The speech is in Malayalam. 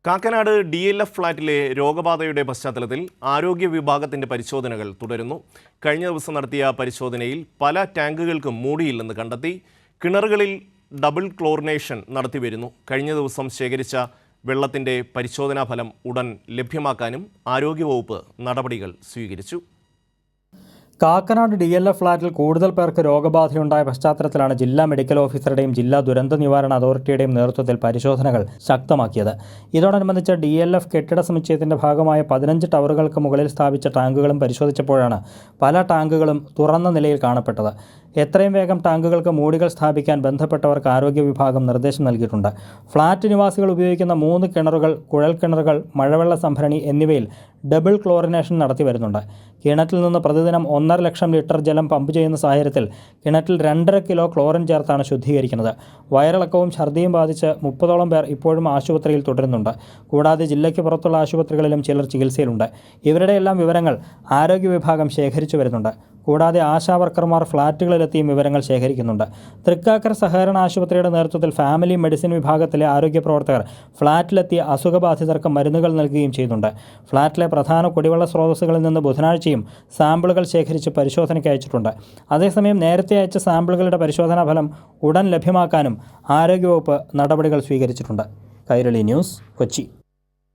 കാക്കനാട് DLF ഫ്ളാറ്റിലെ രോഗബാധയുടെ പശ്ചാത്തലത്തിൽ ആരോഗ്യ വിഭാഗത്തിന്റെ പരിശോധനകൾ തുടരുന്നു. കഴിഞ്ഞ ദിവസം നടത്തിയ പരിശോധനയിൽ പല ടാങ്കുകൾക്കും മൂടിയില്ലെന്ന് കണ്ടെത്തി. കിണറുകളിൽ ഡബിൾ ക്ലോറിനേഷൻ നടത്തിവരുന്നു. കഴിഞ്ഞ ദിവസം ശേഖരിച്ച വെള്ളത്തിന്റെ പരിശോധനാ ഫലം ഉടൻ ലഭ്യമാക്കാനും ആരോഗ്യവകുപ്പ് നടപടികൾ സ്വീകരിച്ചു. കാക്കനാട് DLF ഫ്ളാറ്റിൽ കൂടുതൽ പേർക്ക് രോഗബാധയുണ്ടായ പശ്ചാത്തലത്തിലാണ് ജില്ലാ മെഡിക്കൽ ഓഫീസറുടെയും ജില്ലാ ദുരന്ത നിവാരണ അതോറിറ്റിയുടെയും നേതൃത്വത്തിൽ പരിശോധനകൾ ശക്തമാക്കിയത്. ഇതോടനുബന്ധിച്ച് DLF കെട്ടിട സമുച്ചയത്തിന്റെ ഭാഗമായ 15 ടവറുകൾക്ക് മുകളിൽ സ്ഥാപിച്ച ടാങ്കുകളും പരിശോധിച്ചപ്പോഴാണ് പല ടാങ്കുകളും തുറന്ന നിലയിൽ കാണപ്പെട്ടത്. എത്രയും വേഗം ടാങ്കുകൾക്ക് മൂടികൾ സ്ഥാപിക്കാൻ ബന്ധപ്പെട്ടവർക്ക് ആരോഗ്യ വിഭാഗം നിർദ്ദേശം നൽകിയിട്ടുണ്ട്. ഫ്ളാറ്റ് നിവാസികൾ ഉപയോഗിക്കുന്ന 3 കിണറുകൾ, കുഴൽക്കിണറുകൾ, മഴവെള്ള സംഭരണി എന്നിവയിൽ ഡബിൾ ക്ലോറിനേഷൻ നടത്തി വരുന്നുണ്ട്. കിണറ്റിൽ നിന്ന് പ്രതിദിനം 1.5 ലക്ഷം ലിറ്റർ ജലം പമ്പ് ചെയ്യുന്ന സാഹചര്യത്തിൽ കിണറ്റിൽ 2.5 കിലോ ക്ലോറിൻ ചേർത്താണ് ശുദ്ധീകരിക്കുന്നത്. വയറിളക്കവും ഛർദിയും ബാധിച്ച് 30ഓളം പേർ ഇപ്പോഴും ആശുപത്രിയിൽ തുടരുന്നുണ്ട്. കൂടാതെ ജില്ലയ്ക്ക് പുറത്തുള്ള ആശുപത്രികളിലും ചിലർ ചികിത്സയിലുണ്ട്. ഇവരുടെയെല്ലാം വിവരങ്ങൾ ആരോഗ്യ വിഭാഗം ശേഖരിച്ചു വരുന്നുണ്ട്. കൂടാതെ ആശാവർക്കർമാർ ഫ്ളാറ്റുകളിലെത്തിയും വിവരങ്ങൾ ശേഖരിക്കുന്നുണ്ട്. തൃക്കാക്കര സഹകരണ ആശുപത്രിയുടെ നേതൃത്വത്തിൽ ഫാമിലി മെഡിസിൻ വിഭാഗത്തിലെ ആരോഗ്യ പ്രവർത്തകർ ഫ്ളാറ്റിലെത്തിയ അസുഖബാധിതർക്ക് മരുന്നുകൾ നൽകുകയും ചെയ്യുന്നുണ്ട്. ഫ്ളാറ്റിലെ പ്രധാന കുടിവെള്ള സ്രോതസ്സുകളിൽ നിന്ന് ബുധനാഴ്ചയും സാമ്പിളുകൾ ശേഖരിച്ച് പരിശോധനയ്ക്ക് അയച്ചിട്ടുണ്ട്. അതേസമയം നേരത്തെ അയച്ച സാമ്പിളുകളുടെ പരിശോധനാ ഫലം ഉടൻ ലഭ്യമാക്കാനും ആരോഗ്യവകുപ്പ് നടപടികൾ സ്വീകരിച്ചിട്ടുണ്ട്. കൈരളി ന്യൂസ്, കൊച്ചി.